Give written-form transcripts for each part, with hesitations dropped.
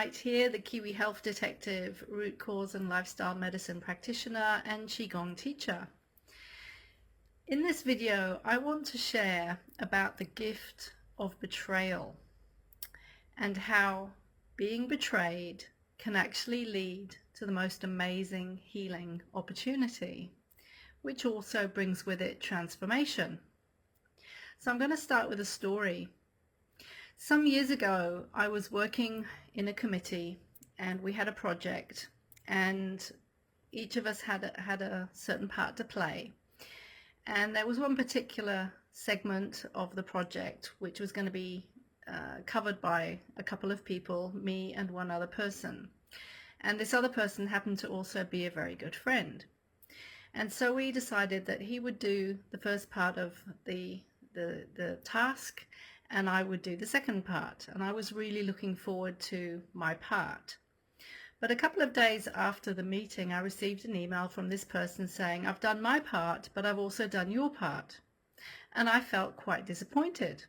White here, the Kiwi health detective, root cause and lifestyle medicine practitioner, and Qigong teacher. In this video, I want to share about the gift of betrayal and how being betrayed can actually lead to the most amazing healing opportunity, which also brings with it transformation. So I'm going to start with a story. Some years ago, I was working in a committee and we had a project, and each of us had a certain part to play. And there was one particular segment of the project which was going to be covered by a couple of people, me and one other person. And this other person happened to also be a very good friend. And so we decided that he would do the first part of the task, and I would do the second part, and I was really looking forward to my part. But a couple of days after the meeting, I received an email from this person saying, I've done my part, but I've also done your part. And I felt quite disappointed.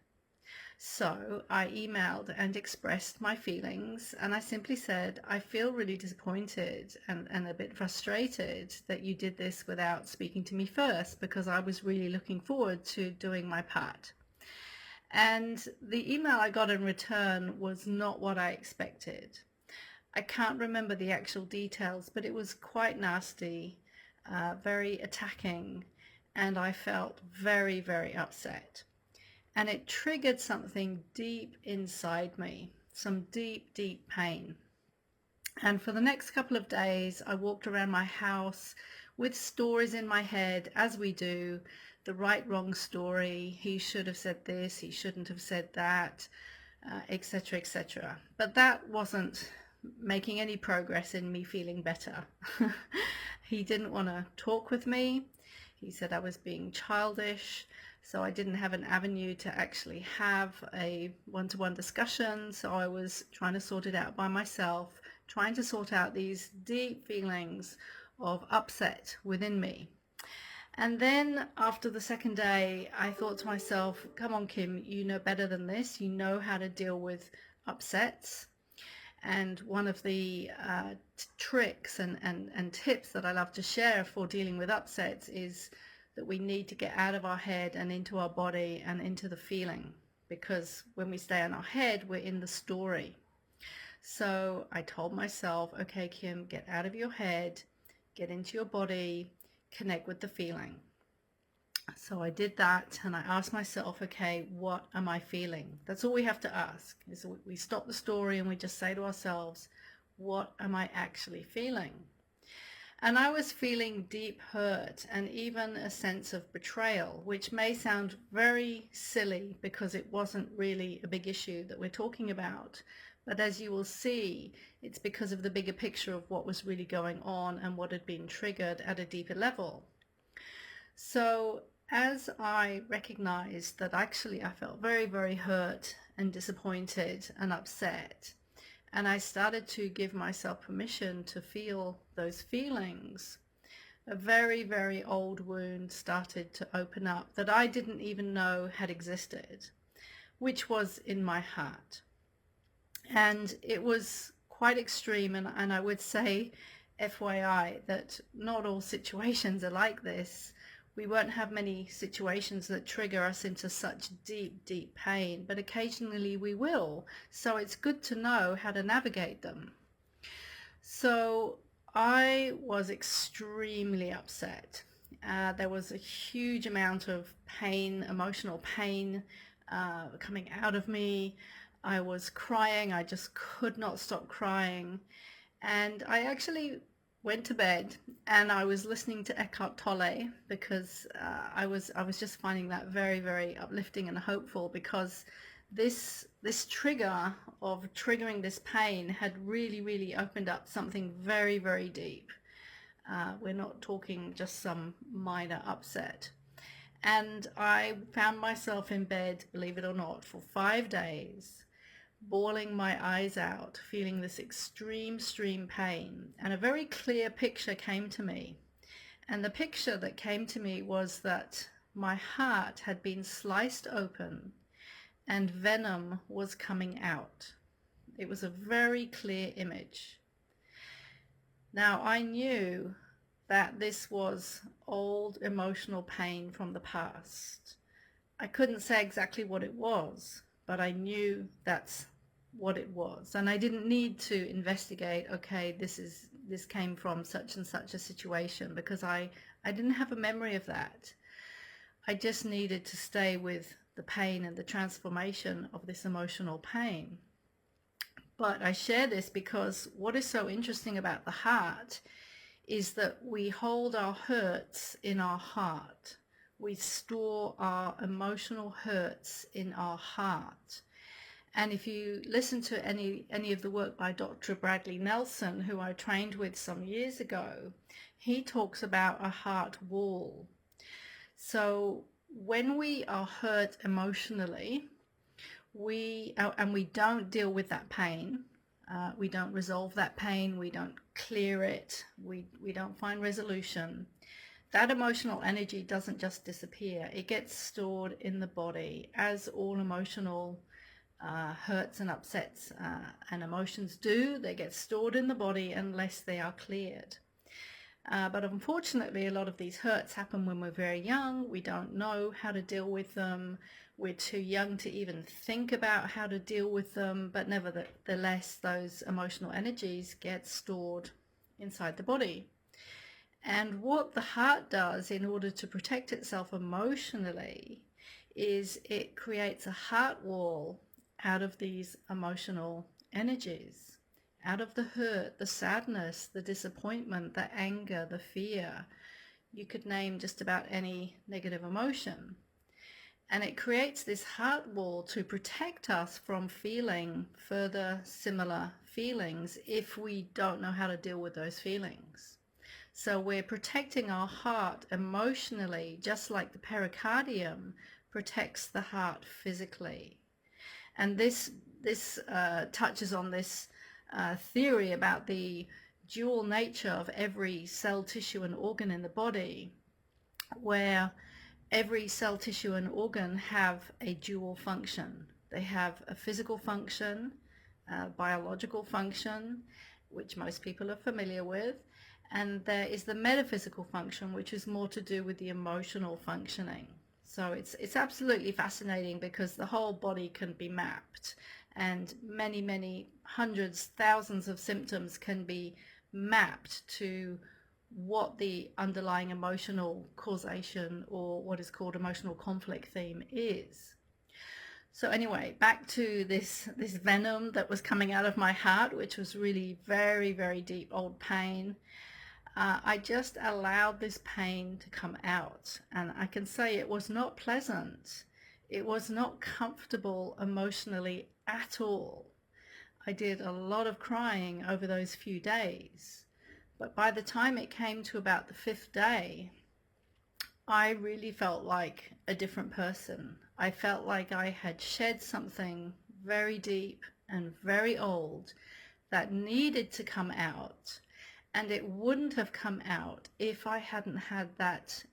So I emailed and expressed my feelings, and I simply said, I feel really disappointed and a bit frustrated that you did this without speaking to me first, because I was really looking forward to doing my part. And the email I got in return was not what I expected. I can't remember the actual details, but it was quite nasty, very attacking, and I felt very, very upset. And it triggered something deep inside me, some deep, deep pain. And for the next couple of days, I walked around my house with stories in my head, as we do, the right, wrong story. He should have said this, he shouldn't have said that, etc., etc. But that wasn't making any progress in me feeling better. He didn't want to talk with me. He said I was being childish, so I didn't have an avenue to actually have a one-to-one discussion. So I was trying to sort it out by myself, trying to sort out these deep feelings of upset within me. And then after the second day, I thought to myself, come on, Kim, you know better than this. You know how to deal with upsets. And one of the tricks and tips that I love to share for dealing with upsets is that we need to get out of our head and into our body and into the feeling. Because when we stay in our head, we're in the story. So I told myself, okay, Kim, get out of your head, get into your body, connect with the feeling. So I did that, and I asked myself, okay, what am I feeling? That's all we have to ask. Is we stop the story and we just say to ourselves, what am I actually feeling? And I was feeling deep hurt and even a sense of betrayal, which may sound very silly because it wasn't really a big issue that we're talking about. But as you will see, it's because of the bigger picture of what was really going on and what had been triggered at a deeper level. So as I recognized that actually I felt very, very hurt and disappointed and upset, and I started to give myself permission to feel those feelings, a very, very old wound started to open up that I didn't even know had existed, which was in my heart. And it was quite extreme, and I would say, FYI, that not all situations are like this. We won't have many situations that trigger us into such deep, deep pain, but occasionally we will. So it's good to know how to navigate them. So I was extremely upset. There was a huge amount of pain, emotional pain coming out of me. I was crying. I just could not stop crying. And I actually went to bed and I was listening to Eckhart Tolle because I was just finding that very, very uplifting and hopeful, because this trigger of triggering this pain had really, really opened up something very, very deep. We're not talking just some minor upset. And I found myself in bed, believe it or not, for 5 days, bawling my eyes out, feeling this extreme pain. And a very clear picture came to me. And the picture that came to me was that my heart had been sliced open and venom was coming out. It was a very clear image. Now, I knew that this was old emotional pain from the past. I couldn't say exactly what it was, but I knew that's what it was. And I didn't need to investigate, okay, this came from such and such a situation, because I didn't have a memory of that. I just needed to stay with the pain and the transformation of this emotional pain. But I share this because what is so interesting about the heart is that we hold our hurts in our heart. We store our emotional hurts in our heart. And if you listen to any of the work by Dr. Bradley Nelson, who I trained with some years ago, he talks about a heart wall. So when we are hurt emotionally, we don't deal with that pain, we don't resolve that pain, we don't clear it, we don't find resolution, that emotional energy doesn't just disappear. It gets stored in the body, as all emotional hurts and upsets and emotions do. They get stored in the body unless they are cleared. But unfortunately, a lot of these hurts happen when we're very young. We don't know how to deal with them. We're too young to even think about how to deal with them. But nevertheless, those emotional energies get stored inside the body. And what the heart does in order to protect itself emotionally is it creates a heart wall out of these emotional energies. Out of the hurt, the sadness, the disappointment, the anger, the fear. You could name just about any negative emotion. And it creates this heart wall to protect us from feeling further similar feelings if we don't know how to deal with those feelings. So we're protecting our heart emotionally, just like the pericardium protects the heart physically. And this touches on this theory about the dual nature of every cell, tissue and organ in the body, where every cell, tissue and organ have a dual function. They have a physical function, a biological function, which most people are familiar with, and there is the metaphysical function, which is more to do with the emotional functioning. So it's absolutely fascinating because the whole body can be mapped, and many hundreds, thousands of symptoms can be mapped to what the underlying emotional causation, or what is called emotional conflict theme, is. So anyway, back to this venom that was coming out of my heart, which was really very deep old pain. I just allowed this pain to come out, and I can say it was not pleasant. It was not comfortable emotionally at all. I did a lot of crying over those few days, but by the time it came to about the 5th day, I really felt like a different person. I felt like I had shed something very deep and very old that needed to come out. And it wouldn't have come out if I hadn't had that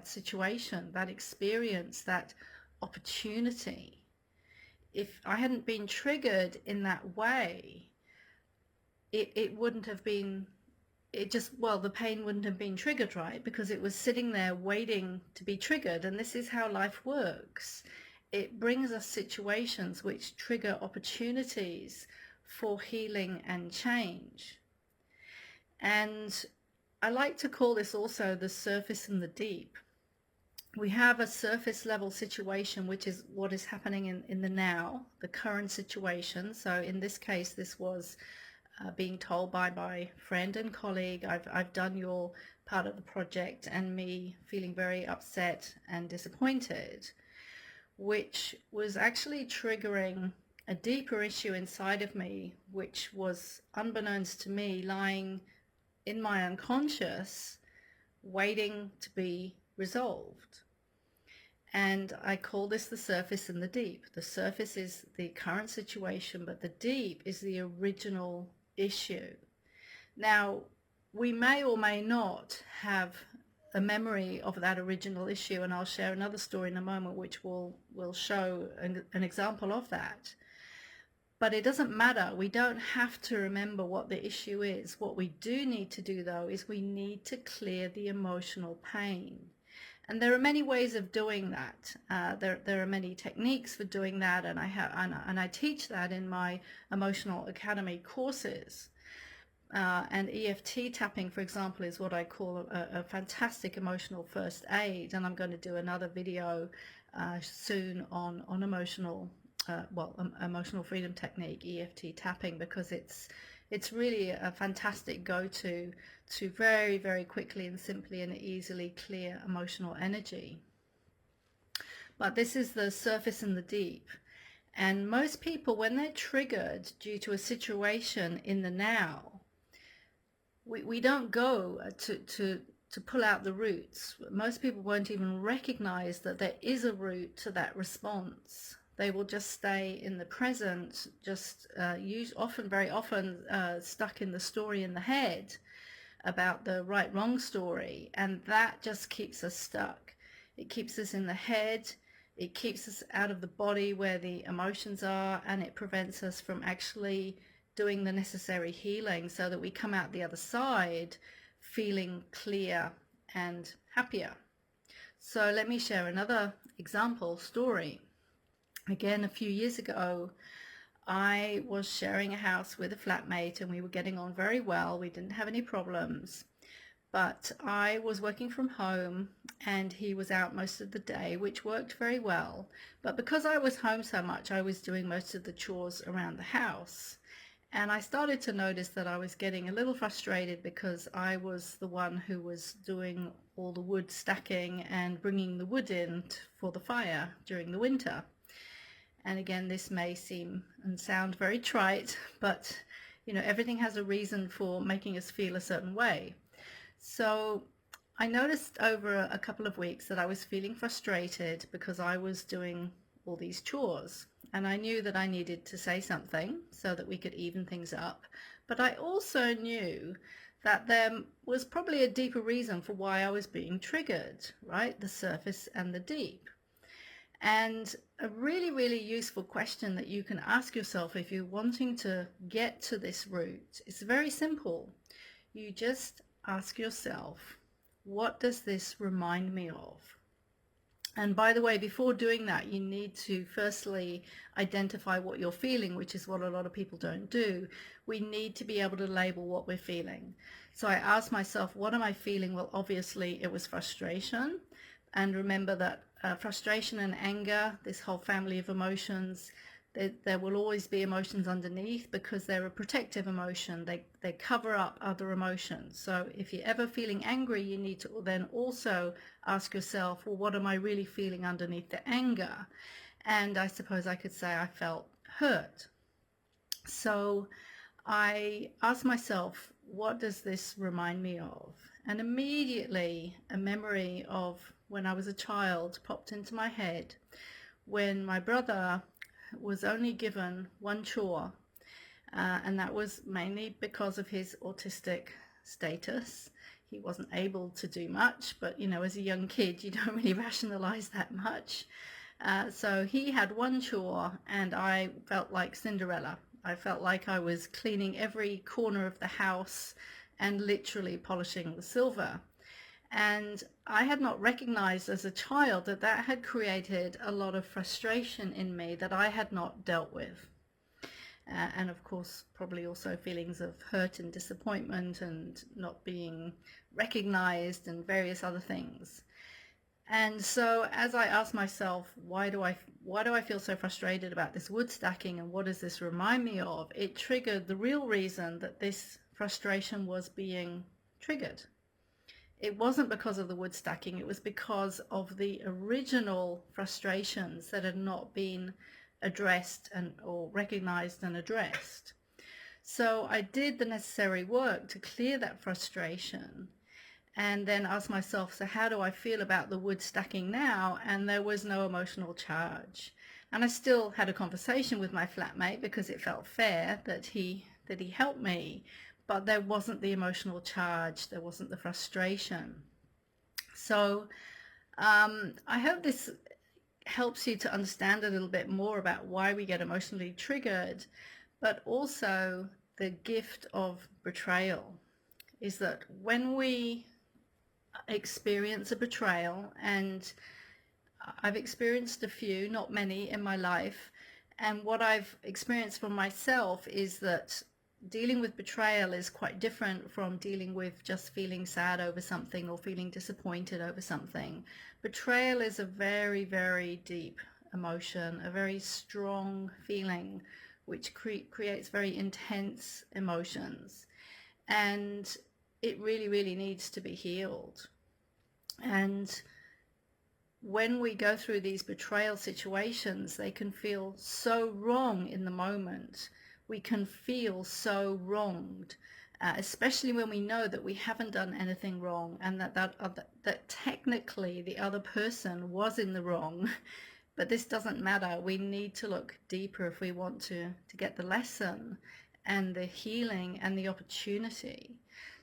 situation, that experience, that opportunity. If I hadn't been triggered in that way, it wouldn't have been, the pain wouldn't have been triggered, right? Because it was sitting there waiting to be triggered. And this is how life works. It brings us situations which trigger opportunities for healing and change. And I like to call this also the surface and the deep. We have a surface level situation, which is what is happening in the now, the current situation. So in this case, this was being told by my friend and colleague, I've done your part of the project, and me feeling very upset and disappointed, which was actually triggering a deeper issue inside of me, which was unbeknownst to me lying in my unconscious, waiting to be resolved. And I call this the surface and the deep. The surface is the current situation, but the deep is the original issue. Now, we may or may not have a memory of that original issue, and I'll share another story in a moment which will show an example of that. But it doesn't matter. We don't have to remember what the issue is. What we do need to do, though, is we need to clear the emotional pain. And there are many ways of doing that. There are many techniques for doing that, and I teach that in my Emotional Academy courses. And EFT tapping, for example, is what I call a fantastic emotional first aid. And I'm going to do another video soon on emotional freedom technique, EFT tapping, because it's really a fantastic go-to to very, very quickly and simply and easily clear emotional energy. But this is the surface and the deep. And most people, when they're triggered due to a situation in the now, we don't go to pull out the roots. Most people won't even recognize that there is a root to that response. They will just stay in the present, just very often stuck in the story in the head about the right-wrong story, and that just keeps us stuck. It keeps us in the head, it keeps us out of the body where the emotions are, and it prevents us from actually doing the necessary healing so that we come out the other side feeling clear and happier. So let me share another example story. Again, a few years ago, I was sharing a house with a flatmate and we were getting on very well. We didn't have any problems, but I was working from home and he was out most of the day, which worked very well. But because I was home so much, I was doing most of the chores around the house. And I started to notice that I was getting a little frustrated because I was the one who was doing all the wood stacking and bringing the wood in for the fire during the winter. And again, this may seem and sound very trite, but everything has a reason for making us feel a certain way. So I noticed over a couple of weeks that I was feeling frustrated because I was doing all these chores. And I knew that I needed to say something so that we could even things up. But I also knew that there was probably a deeper reason for why I was being triggered, right? The surface and the deep. And a really, really useful question that you can ask yourself if you're wanting to get to this root is very simple. You just ask yourself, what does this remind me of? And by the way, before doing that, you need to firstly identify what you're feeling, which is what a lot of people don't do. We need to be able to label what we're feeling. So I asked myself, what am I feeling? Well, obviously it was frustration. And remember that frustration and anger, this whole family of emotions, there will always be emotions underneath because they're a protective emotion. They cover up other emotions. So if you're ever feeling angry, you need to then also ask yourself, well, what am I really feeling underneath the anger? And I suppose I could say I felt hurt. So I asked myself, what does this remind me of? And immediately a memory of when I was a child popped into my head, when my brother was only given one chore, and that was mainly because of his autistic status. He wasn't able to do much, but as a young kid you don't really rationalize that much. So he had one chore and I felt like Cinderella. I felt like I was cleaning every corner of the house and literally polishing the silver. And I had not recognized as a child that that had created a lot of frustration in me that I had not dealt with. And of course, probably also feelings of hurt and disappointment and not being recognized and various other things. And so as I asked myself, why do I feel so frustrated about this wood stacking and what does this remind me of? It triggered the real reason that this frustration was being triggered. It wasn't because of the wood stacking, it was because of the original frustrations that had not been addressed or recognized and addressed. So I did the necessary work to clear that frustration and then asked myself, so how do I feel about the wood stacking now? And there was no emotional charge. And I still had a conversation with my flatmate because it felt fair that he helped me. But there wasn't the emotional charge, there wasn't the frustration. So I hope this helps you to understand a little bit more about why we get emotionally triggered, but also the gift of betrayal is that when we experience a betrayal, and I've experienced a few, not many in my life, and what I've experienced for myself is that dealing with betrayal is quite different from dealing with just feeling sad over something or feeling disappointed over something. Betrayal is a very, very deep emotion, a very strong feeling, which creates very intense emotions. And it really, really needs to be healed. And when we go through these betrayal situations, they can feel so wrong in the moment. We can feel so wronged, especially when we know that we haven't done anything wrong, and that technically the other person was in the wrong. But this doesn't matter. We need to look deeper if we want to get the lesson and the healing and the opportunity.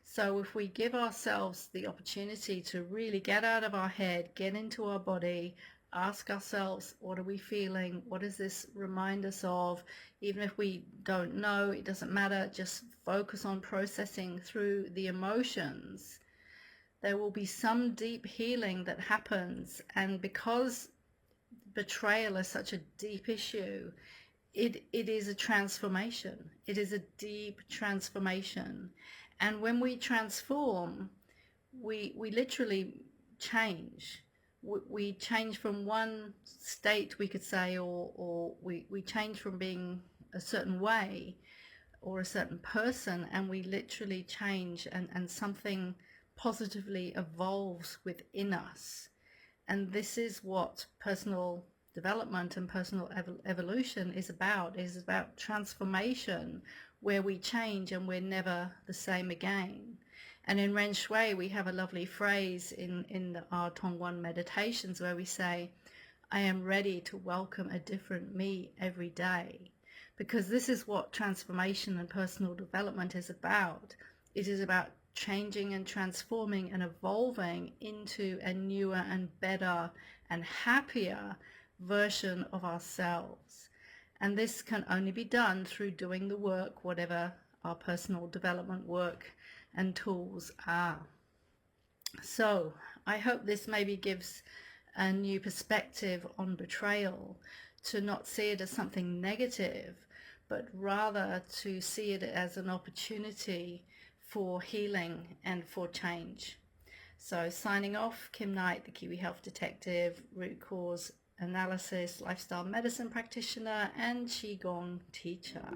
So if we give ourselves the opportunity to really get out of our head, get into our body, ask ourselves, what are we feeling? What does this remind us of? Even if we don't know, it doesn't matter. Just focus on processing through the emotions. There will be some deep healing that happens. And because betrayal is such a deep issue, it is a transformation. It is a deep transformation. And when we transform, we literally change. We change from one state, we could say, or we change from being a certain way or a certain person, and we literally change, and something positively evolves within us. And this is what personal development and personal evolution is about. It is about transformation, where we change and we're never the same again. And in Ren Shui, we have a lovely phrase in our Tongwan meditations where we say, I am ready to welcome a different me every day. Because this is what transformation and personal development is about. It is about changing and transforming and evolving into a newer and better and happier version of ourselves. And this can only be done through doing the work, whatever our personal development work and tools are. So I hope this maybe gives a new perspective on betrayal, to not see it as something negative, but rather to see it as an opportunity for healing and for change. So signing off, Kim Knight, the Kiwi Health Detective, root cause analysis, lifestyle medicine practitioner, and Qigong teacher.